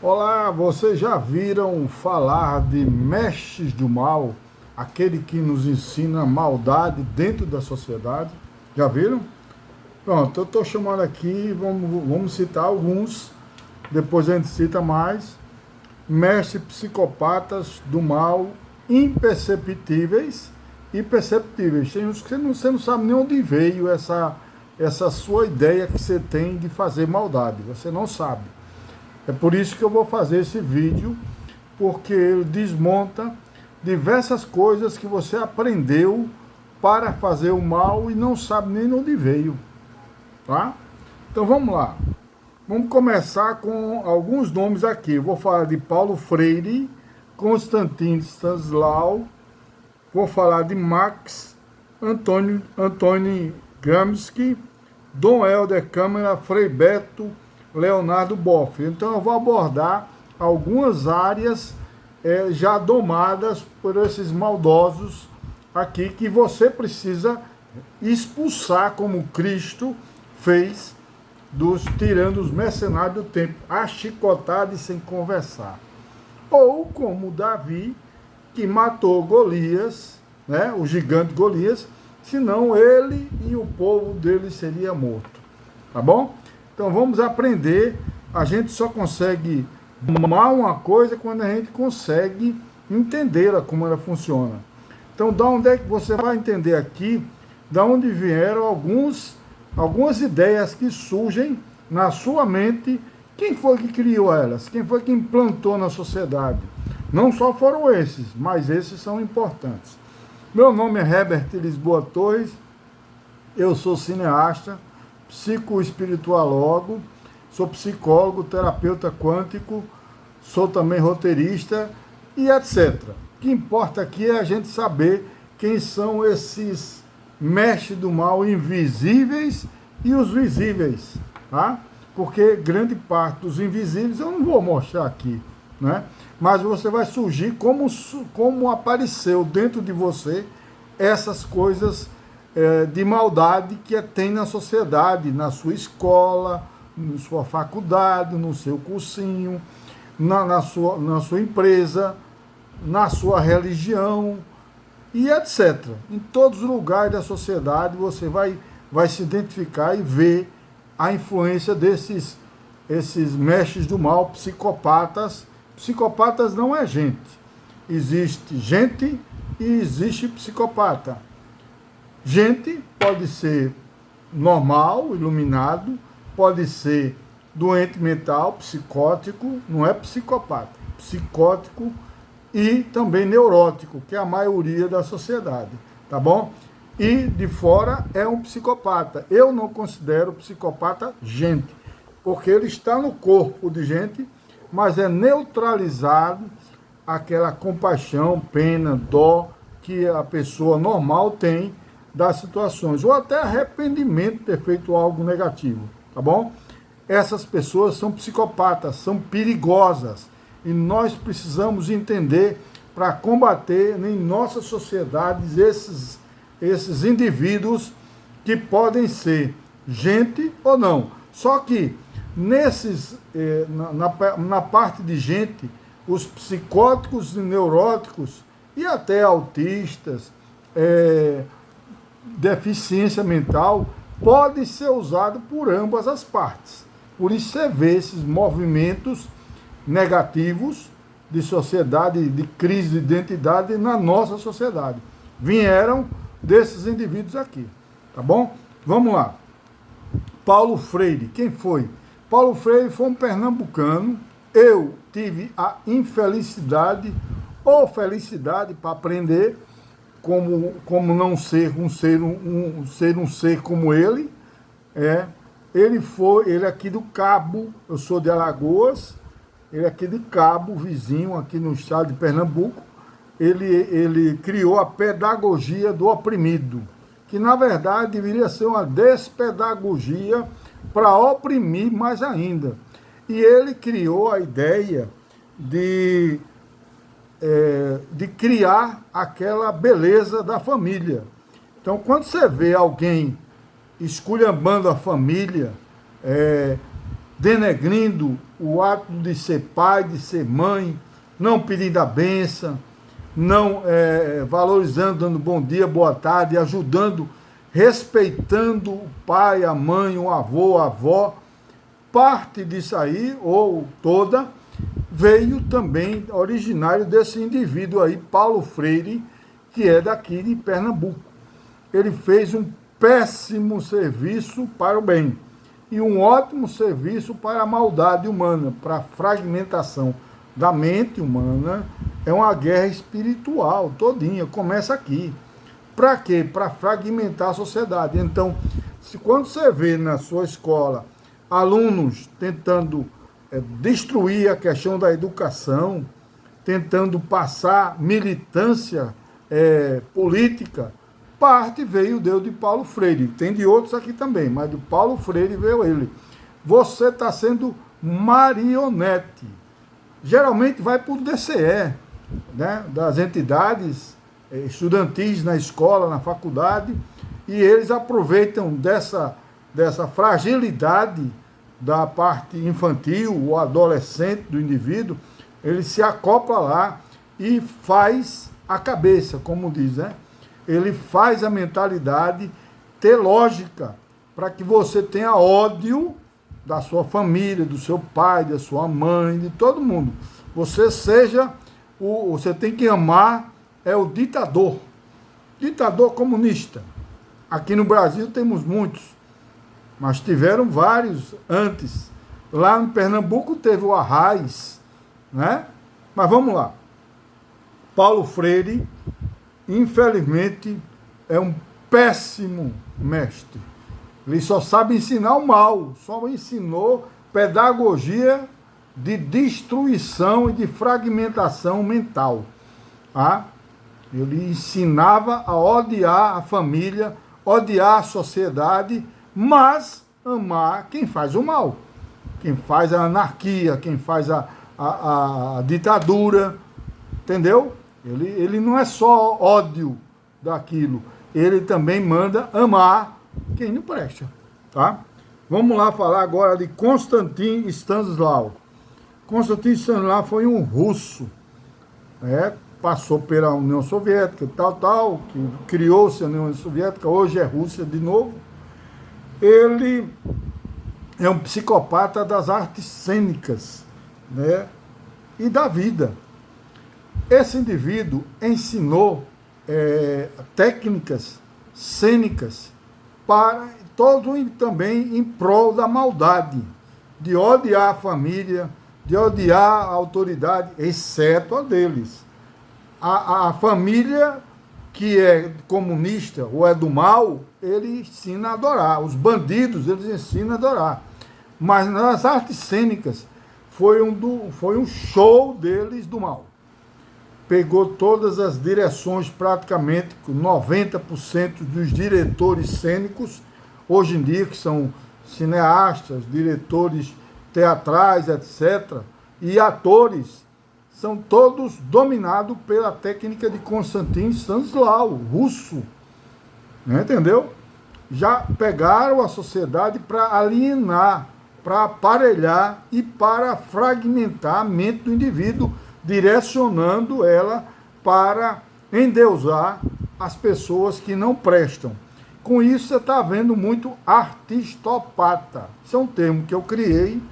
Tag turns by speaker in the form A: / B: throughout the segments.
A: Olá, vocês já viram falar de mestres do mal? Aquele que nos ensina maldade dentro da sociedade? Já viram? Pronto, eu estou chamando aqui, vamos citar alguns, depois a gente cita mais. Mestres psicopatas do mal, imperceptíveis e perceptíveis. Tem uns que você não sabe nem onde veio essa sua ideia que você tem de fazer maldade, você não sabe. É por isso que eu vou fazer esse vídeo, porque ele desmonta diversas coisas que você aprendeu para fazer o mal e não sabe nem de onde veio, tá? Então vamos lá. Vamos começar com alguns nomes aqui. Eu vou falar de Paulo Freire, Konstantin Stanislaw, vou falar de Max Antônio Gramsci, Dom Helder Câmara, Frei Beto, Leonardo Boff. Então eu vou abordar algumas áreas já domadas por esses maldosos aqui que você precisa expulsar, como Cristo fez, tirando os mercenários do tempo, achicotados e sem conversar. Ou como Davi, que matou Golias, né, o gigante Golias, senão ele e o povo dele seria morto. Tá bom? Então vamos aprender. A gente só consegue domar uma coisa quando a gente consegue entendê-la, como ela funciona. Então, da onde é que você vai entender aqui, da onde vieram algumas ideias que surgem na sua mente. Quem foi que criou elas? Quem foi que implantou na sociedade? Não só foram esses, mas esses são importantes. Meu nome é Herbert Lisboa Torres, eu sou cineasta, psicoespirituólogo, sou psicólogo, terapeuta quântico, sou também roteirista e etc. O que importa aqui é a gente saber quem são esses mestres do mal invisíveis e os visíveis, tá? Porque grande parte dos invisíveis eu não vou mostrar aqui, né? Mas você vai surgir como apareceu dentro de você essas coisas de maldade que tem na sociedade, na sua escola, na sua faculdade, no seu cursinho, na sua empresa, na sua religião e etc. Em todos os lugares da sociedade você vai se identificar e ver a influência esses mestres do mal, psicopatas. Psicopatas não é gente. Existe gente e existe psicopata. Gente pode ser normal, iluminado, pode ser doente mental, psicótico, não é psicopata. Psicótico e também neurótico, que é a maioria da sociedade, tá bom? E de fora é um psicopata. Eu não considero psicopata gente, porque ele está no corpo de gente, mas é neutralizado aquela compaixão, pena, dó que a pessoa normal tem das situações, ou até arrependimento de ter feito algo negativo, tá bom? Essas pessoas são psicopatas, são perigosas, e nós precisamos entender para combater em nossas sociedades esses indivíduos que podem ser gente ou não. Só que na parte de gente, os psicóticos e neuróticos e até autistas, deficiência mental, pode ser usado por ambas as partes. Por isso você vê esses movimentos negativos de sociedade, de crise de identidade na nossa sociedade. Vieram desses indivíduos aqui, tá bom? Vamos lá. Paulo Freire, quem foi? Paulo Freire foi um pernambucano. Eu tive a infelicidade ou felicidade para aprender como não ser um ser como ele. Ele aqui do Cabo, eu sou de Alagoas, ele aqui de Cabo, vizinho, aqui no estado de Pernambuco. Ele criou a pedagogia do oprimido, que na verdade deveria ser uma despedagogia para oprimir mais ainda. E ele criou a ideia de criar aquela beleza da família. Então, quando você vê alguém esculhambando a família, denegrindo o ato de ser pai, de ser mãe, não pedindo a bênção, não valorizando, dando bom dia, boa tarde, ajudando, respeitando o pai, a mãe, o avô, a avó. Parte disso aí, ou toda, veio também originário desse indivíduo aí, Paulo Freire, que é daqui de Pernambuco. Ele fez um péssimo serviço para o bem e um ótimo serviço para a maldade humana, para a fragmentação da mente humana. É uma guerra espiritual todinha, começa aqui. Para quê? Para fragmentar a sociedade. Então, quando você vê na sua escola alunos tentando destruir a questão da educação, tentando passar militância política, parte veio de Paulo Freire. Tem de outros aqui também, mas de Paulo Freire veio ele. Você está sendo marionete. Geralmente vai para o DCE, né, das entidades estudantis na escola, na faculdade, e eles aproveitam dessa fragilidade da parte infantil ou adolescente do indivíduo, ele se acopla lá e faz a cabeça, como diz, né? Ele faz a mentalidade ter lógica, para que você tenha ódio da sua família, do seu pai, da sua mãe, de todo mundo. Você tem que amar o ditador comunista. Aqui no Brasil temos muitos, mas tiveram vários antes. Lá em Pernambuco teve o Arraiz, né? Mas vamos lá. Paulo Freire, infelizmente, é um péssimo mestre. Ele só sabe ensinar o mal, só ensinou pedagogia de destruição e de fragmentação mental. Tá? Ele ensinava a odiar a família, odiar a sociedade, mas amar quem faz o mal, quem faz a anarquia, quem faz a ditadura, entendeu? Ele não é só ódio daquilo, ele também manda amar quem não presta, tá? Vamos lá falar agora de Konstantin Stanislau. Konstantin Stanislau foi um russo, passou pela União Soviética, tal, que criou-se a União Soviética, hoje é Rússia de novo. Ele é um psicopata das artes cênicas, né, e da vida. Esse indivíduo ensinou técnicas cênicas para todo e também em prol da maldade, de odiar a família, de odiar a autoridade, exceto a deles. A família que é comunista ou é do mal, ele ensina a adorar. Os bandidos, eles ensinam a adorar. Mas nas artes cênicas, foi um show deles do mal. Pegou todas as direções, praticamente 90% dos diretores cênicos, hoje em dia, que são cineastas, diretores teatrais, etc., e atores, são todos dominados pela técnica de Konstantin Stanislau, russo. Entendeu? Já pegaram a sociedade para alienar, para aparelhar e para fragmentar a mente do indivíduo, direcionando ela para endeusar as pessoas que não prestam. Com isso, você está vendo muito artistopata. Isso é um termo que eu criei,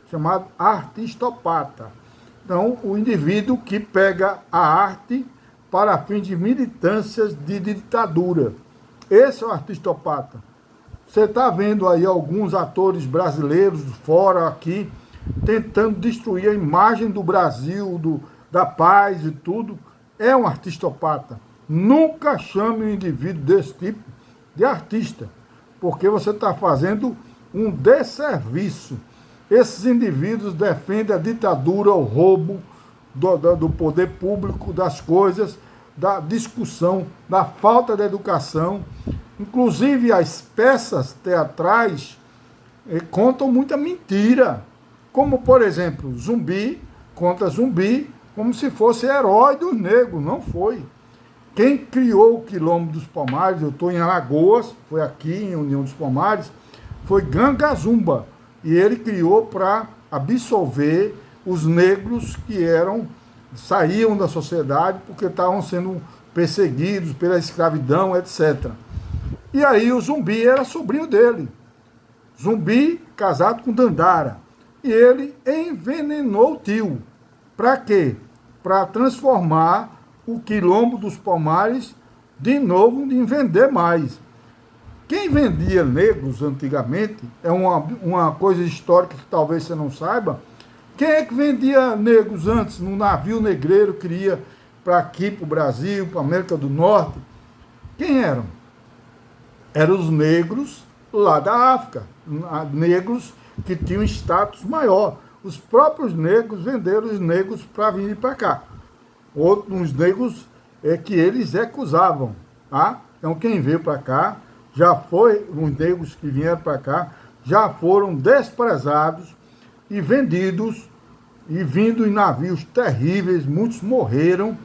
A: chamado artistopata. Então, o indivíduo que pega a arte para fins de militâncias de ditadura. Esse é o artistopata. Você está vendo aí alguns atores brasileiros, fora aqui, tentando destruir a imagem do Brasil, da paz e tudo. É um artistopata. Nunca chame um indivíduo desse tipo de artista, porque você está fazendo um desserviço. Esses indivíduos defendem a ditadura, o roubo do poder público, das coisas, da discussão, da falta de educação. Inclusive, as peças teatrais contam muita mentira. Como, por exemplo, Zumbi, conta Zumbi como se fosse herói dos negros. Não foi. Quem criou o Quilombo dos Palmares, eu estou em Alagoas, foi aqui em União dos Palmares, foi Ganga Zumba. E ele criou para absolver os negros que saíam da sociedade porque estavam sendo perseguidos pela escravidão, etc. E aí o Zumbi era sobrinho dele. Zumbi casado com Dandara. E ele envenenou o tio. Para quê? Para transformar o Quilombo dos Palmares de novo em vender mais. Quem vendia negros antigamente, é uma coisa histórica que talvez você não saiba, quem é que vendia negros antes no navio negreiro que ia para aqui, para o Brasil, para a América do Norte? Quem eram? Eram os negros lá da África, negros que tinham status maior. Os próprios negros venderam os negros para vir para cá. Outros negros que eles recusavam. Tá? Então quem veio para cá, os negros que vieram para cá, já foram desprezados e vendidos, e vindo em navios terríveis, muitos morreram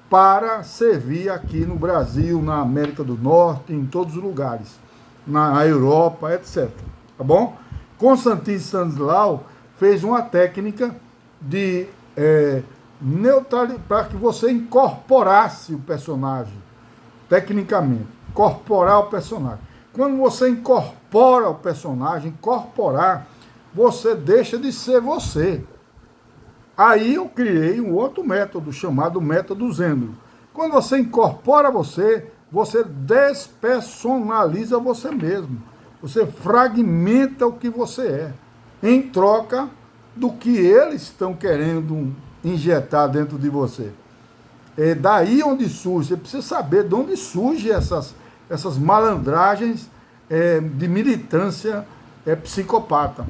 A: para servir aqui no Brasil, na América do Norte, em todos os lugares, na Europa, etc. Tá bom? Constantino Stanislau fez uma técnica de neutralidade, para que você incorporasse o personagem, tecnicamente, incorporar o personagem. Quando você incorpora o personagem, incorporar, você deixa de ser você. Aí eu criei um outro método, chamado método Zênio. Quando você incorpora você, você despersonaliza você mesmo. Você fragmenta o que você é, em troca do que eles estão querendo injetar dentro de você. É daí onde surge, você precisa saber de onde surgem essas malandragens de militância psicopata.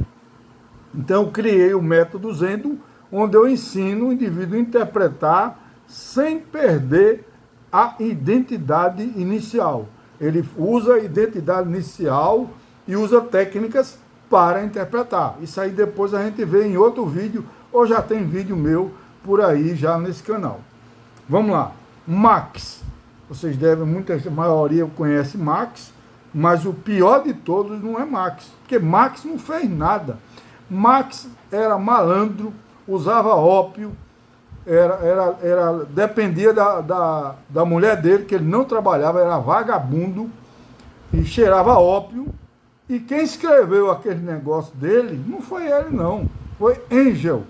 A: Então eu criei o método Zendo, onde eu ensino o indivíduo a interpretar sem perder a identidade inicial. Ele usa a identidade inicial e usa técnicas para interpretar. Isso aí depois a gente vê em outro vídeo, ou já tem vídeo meu por aí já nesse canal. Vamos lá. Max. Vocês devem, a maioria conhece Max, mas o pior de todos não é Max, porque Max não fez nada. Max era malandro, usava ópio, dependia da mulher dele, que ele não trabalhava, era vagabundo e cheirava ópio. E quem escreveu aquele negócio dele não foi ele, não. Foi Engel.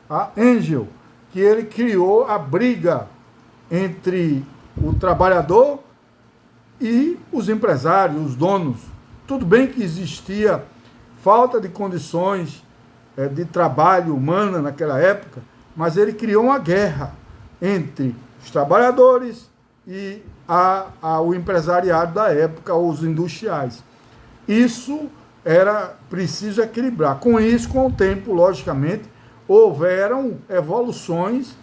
A: A Engel, que ele criou a briga entre o trabalhador e os empresários, os donos. Tudo bem que existia falta de condições de trabalho humana naquela época, mas ele criou uma guerra entre os trabalhadores e o empresariado da época, os industriais. Isso era preciso equilibrar. Com isso, com o tempo, logicamente, houveram evoluções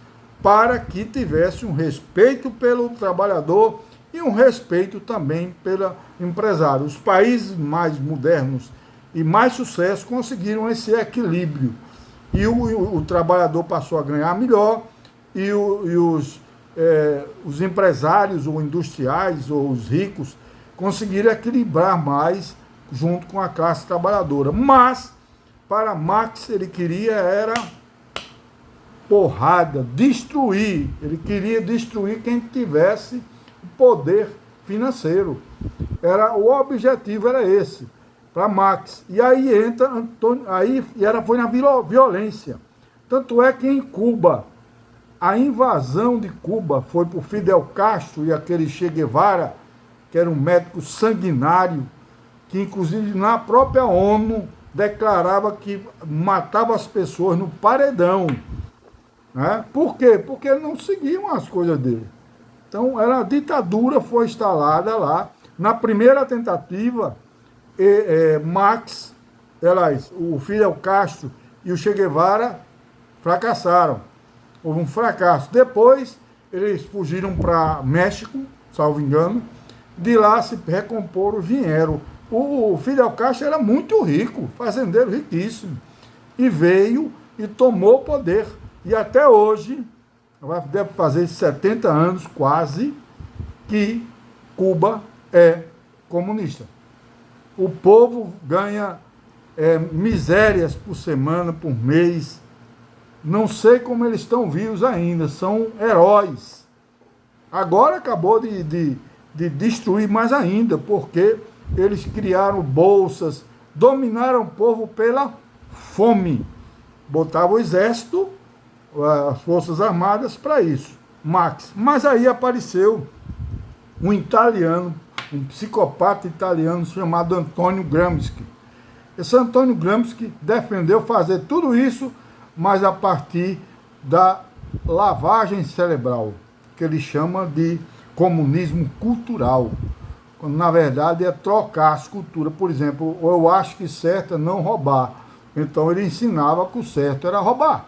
A: para que tivesse um respeito pelo trabalhador e um respeito também pelo empresário. Os países mais modernos e mais sucesso conseguiram esse equilíbrio. E o trabalhador passou a ganhar melhor e os empresários ou industriais ou os ricos conseguiram equilibrar mais junto com a classe trabalhadora. Mas, para Marx, ele queria era porrada, destruir. Ele queria destruir quem tivesse poder financeiro. O objetivo era esse, para Marx. E aí entra Antônio, foi na violência. Tanto é que em Cuba, a invasão de Cuba foi por Fidel Castro e aquele Che Guevara, que era um médico sanguinário, que inclusive na própria ONU declarava que matava as pessoas no paredão. Né? Por quê? Porque não seguiam as coisas dele. Então, a ditadura foi instalada lá. Na primeira tentativa, o Fidel Castro e o Che Guevara fracassaram. Houve um fracasso. Depois, eles fugiram para México, salvo engano. De lá se recomporam, vieram. O Fidel Castro era muito rico, fazendeiro riquíssimo. E veio e tomou o poder. E até hoje, deve fazer 70 anos quase, que Cuba é comunista. O povo ganha misérias por semana, por mês. Não sei como eles estão vivos ainda, são heróis. Agora acabou de destruir mais ainda, porque eles criaram bolsas, dominaram o povo pela fome. Botavam o exército, as forças armadas para isso. Mas aí apareceu um italiano, um psicopata italiano chamado Antônio Gramsci. Esse Antônio Gramsci defendeu fazer tudo isso, mas a partir da lavagem cerebral, que ele chama de comunismo cultural. Quando, na verdade, é trocar as culturas. Por exemplo, eu acho que certo é não roubar. Então ele ensinava que o certo era roubar.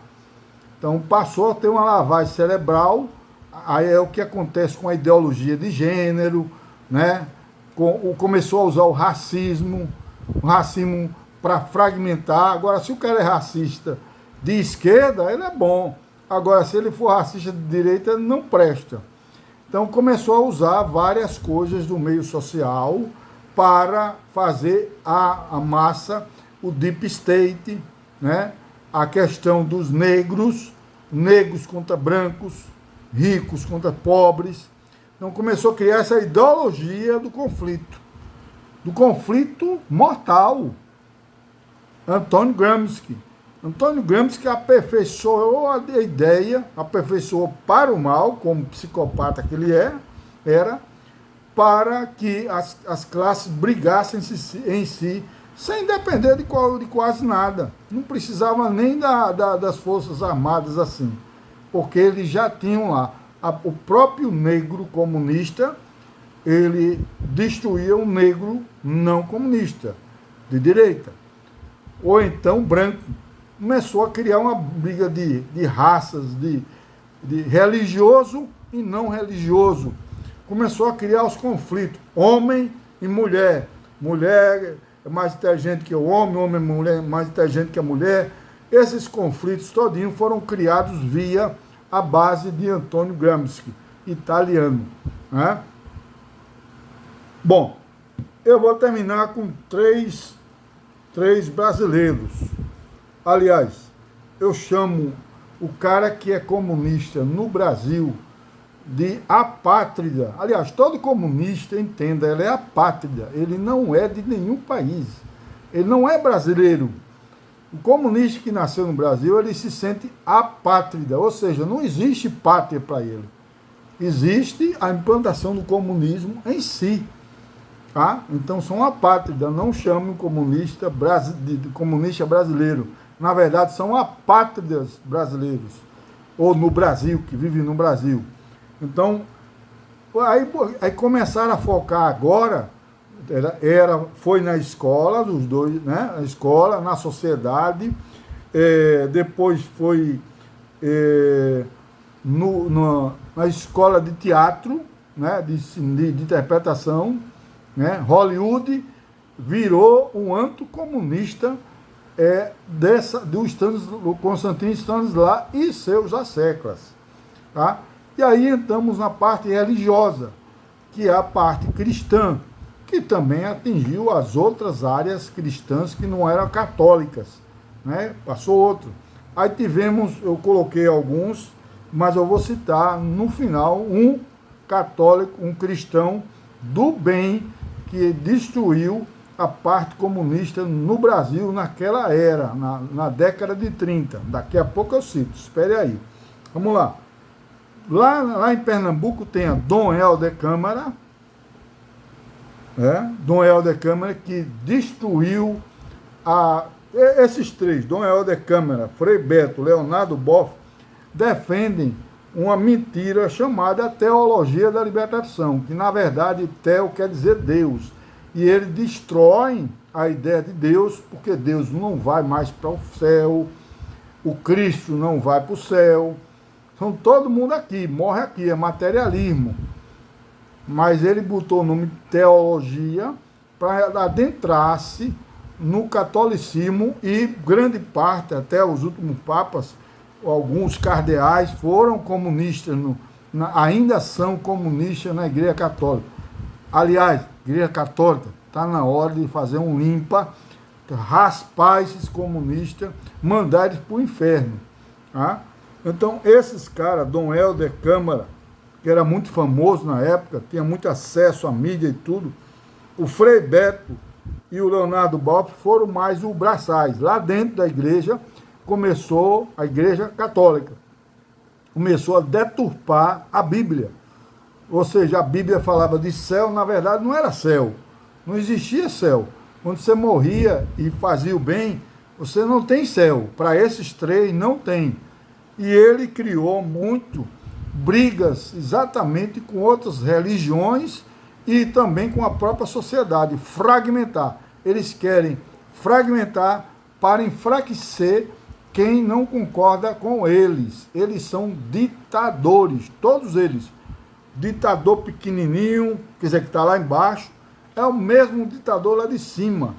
A: Então passou a ter uma lavagem cerebral. Aí é o que acontece com a ideologia de gênero, né? Começou a usar o racismo para fragmentar. Agora, se o cara é racista de esquerda, ele é bom. Agora, se ele for racista de direita, não presta. Então, começou a usar várias coisas do meio social para fazer a massa, o deep state, né? A questão dos negros contra brancos, ricos contra pobres. Então, começou a criar essa ideologia do conflito mortal. Antônio Gramsci aperfeiçoou a ideia, aperfeiçoou para o mal, como psicopata que ele era, para que as classes brigassem em si, sem depender de quase nada. Não precisava nem das forças armadas assim, porque eles já tinham lá. O próprio negro comunista, ele destruía o negro não comunista, de direita. Ou então branco. Começou a criar uma briga de raças, de religioso e não religioso. Começou a criar os conflitos, homem e mulher. Mulher é mais inteligente que o homem e mulher é mais inteligente que a mulher. Esses conflitos todinhos foram criados via a base de Antônio Gramsci, italiano, né? Bom, eu vou terminar com três brasileiros. Aliás, eu chamo o cara que é comunista no Brasil de apátrida. Aliás, todo comunista, entenda, ele é apátrida. Ele não é de nenhum país. Ele não é brasileiro. O comunista que nasceu no Brasil, ele se sente apátrida. Ou seja, não existe pátria para ele. Existe a implantação do comunismo em si. Tá? Então, são apátridas. Não chamem o comunista de comunista brasileiro. Na verdade, são apátridas brasileiros, ou no Brasil, que vivem no Brasil. Então, aí começaram a focar agora, foi na escola, os dois, né? Na escola, na sociedade, depois foi na escola de teatro, né? de interpretação, né? Hollywood virou um anticomunista do Constantino Stanislas e seus asseclas. Tá? E aí entramos na parte religiosa, que é a parte cristã, que também atingiu as outras áreas cristãs que não eram católicas. Né? Passou outro. Aí tivemos, eu coloquei alguns, mas eu vou citar no final um católico, um cristão do bem, que destruiu a parte comunista no Brasil naquela era, na década de 30. Daqui a pouco eu cito, espere aí. Vamos lá. Lá em Pernambuco tem a Dom Helder Câmara, Dom Helder Câmara, que destruiu esses três, Dom Helder Câmara, Frei Beto, Leonardo Boff, defendem uma mentira chamada teologia da libertação, que na verdade teo quer dizer Deus. E eles destroem a ideia de Deus, porque Deus não vai mais para o céu, o Cristo não vai para o céu. Então todo mundo aqui, morre aqui, é materialismo. Mas ele botou o nome teologia para adentrar-se no catolicismo, e grande parte, até os últimos papas, alguns cardeais foram comunistas, ainda são comunistas na Igreja Católica. Aliás, Igreja Católica, está na hora de fazer um limpa, raspar esses comunistas, mandar eles para o inferno. Tá? Então, esses caras, Dom Helder Câmara, que era muito famoso na época, tinha muito acesso à mídia e tudo, o Frei Beto e o Leonardo Boff foram mais os braçais. Lá dentro da igreja, começou a igreja católica, começou a deturpar a Bíblia. Ou seja, a Bíblia falava de céu, na verdade não era céu, não existia céu. Quando você morria e fazia o bem, você não tem céu. Para esses três, não tem. E ele criou muito brigas exatamente com outras religiões e também com a própria sociedade, fragmentar. Eles querem fragmentar para enfraquecer quem não concorda com eles. Eles são ditadores, todos eles. Ditador pequenininho, quer dizer, que está lá embaixo, é o mesmo ditador lá de cima.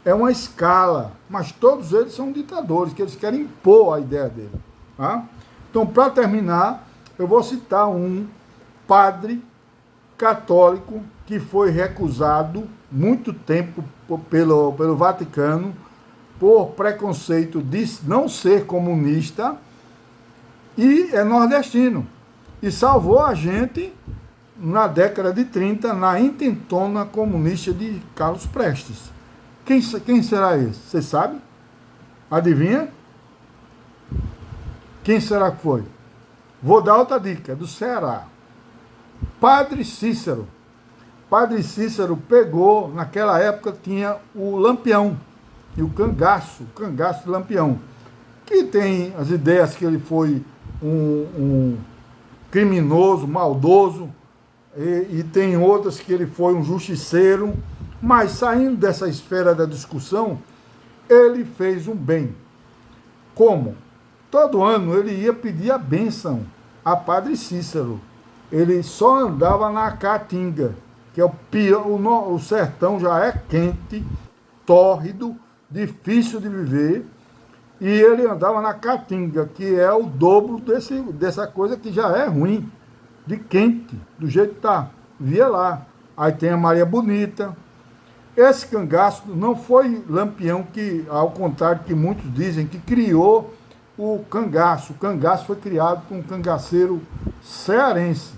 A: É uma escala, mas todos eles são ditadores, que eles querem impor a ideia dele. Tá? Então, para terminar, eu vou citar um padre católico que foi recusado muito tempo pelo Vaticano por preconceito de não ser comunista e é nordestino. E salvou a gente na década de 30, na intentona comunista de Carlos Prestes. Quem será esse? Você sabe? Adivinha? Quem será que foi? Vou dar outra dica, do Ceará. Padre Cícero. Padre Cícero pegou, naquela época tinha o Lampião e o cangaço de Lampião, que tem as ideias que ele foi um criminoso, maldoso, e tem outras que ele foi um justiceiro, mas saindo dessa esfera da discussão, ele fez um bem. Como? Todo ano ele ia pedir a bênção a Padre Cícero. Ele só andava na Caatinga, que é o pior, o sertão já é quente, tórrido, difícil de viver, e ele andava na Caatinga, que é o dobro dessa coisa que já é ruim, de quente, do jeito que está. Via lá. Aí tem a Maria Bonita. Esse cangaço não foi Lampião que, ao contrário que muitos dizem, que criou o cangaço. O cangaço foi criado por um cangaceiro cearense.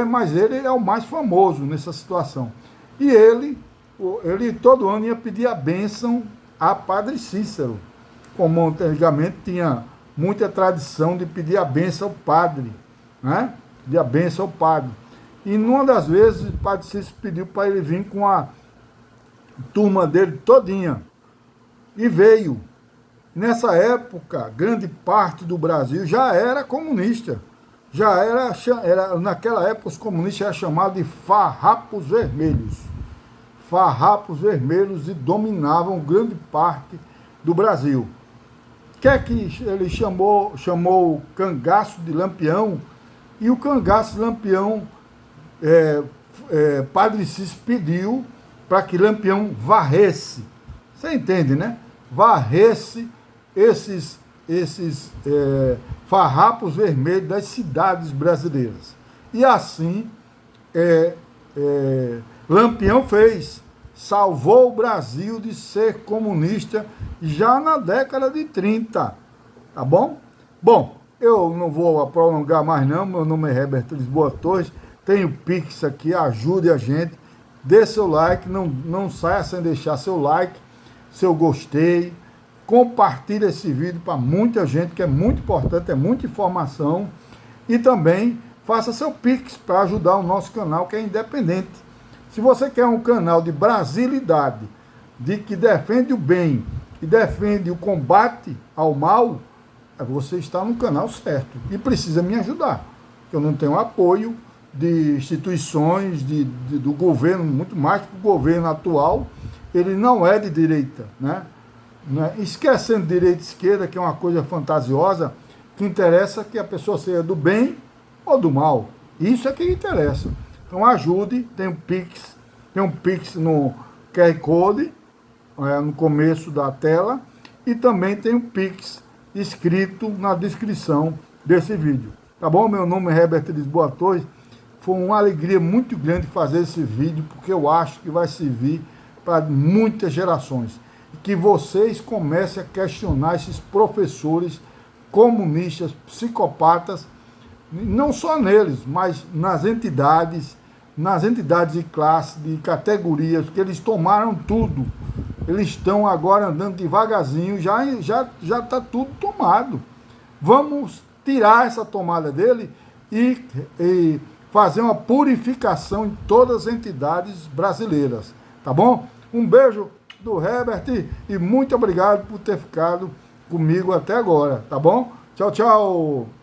A: Mas ele é o mais famoso nessa situação. E ele todo ano ia pedir a bênção a Padre Cícero. Como antigamente tinha muita tradição de pedir a bênção ao padre, né? Pedir a bênção ao padre. E numa das vezes, o Padre Cícero pediu para ele vir com a turma dele todinha. E veio. Nessa época, grande parte do Brasil já era comunista. Naquela época, os comunistas eram chamados de farrapos vermelhos. Farrapos vermelhos e dominavam grande parte do Brasil. O que é que ele chamou o cangaço de Lampião? E o cangaço de Lampião, Padre Cícero pediu para que Lampião varresse. Você entende, né? Varresse esses farrapos vermelhos das cidades brasileiras. E assim, Lampião fez, salvou o Brasil de ser comunista já na década de 30, tá bom? Bom, eu não vou prolongar mais não, meu nome é Herbert Lisboa Torres, tenho Pix aqui, ajude a gente, dê seu like, não saia sem deixar seu like, seu gostei, compartilhe esse vídeo para muita gente, que é muito importante, é muita informação, e também faça seu Pix para ajudar o nosso canal, que é independente. Se você quer um canal de brasilidade, que defende o bem e defende o combate ao mal, você está no canal certo e precisa me ajudar. Eu não tenho apoio de instituições, do governo, muito mais que o governo atual, ele não é de direita, né? Esquecendo direita e esquerda, que é uma coisa fantasiosa, que interessa que a pessoa seja do bem ou do mal. Isso é que interessa. Então ajude, tem um Pix no QR Code, no começo da tela, e também tem um Pix escrito na descrição desse vídeo. Tá bom? Meu nome é Herbert Lisboa Torres. Foi uma alegria muito grande fazer esse vídeo, porque eu acho que vai servir para muitas gerações. E que vocês comecem a questionar esses professores comunistas, psicopatas, não só neles, mas nas entidades de classe, de categorias, porque eles tomaram tudo. Eles estão agora andando devagarzinho, já está tudo tomado. Vamos tirar essa tomada dele e fazer uma purificação em todas as entidades brasileiras, tá bom? Um beijo do Herbert e muito obrigado por ter ficado comigo até agora, tá bom? Tchau, tchau!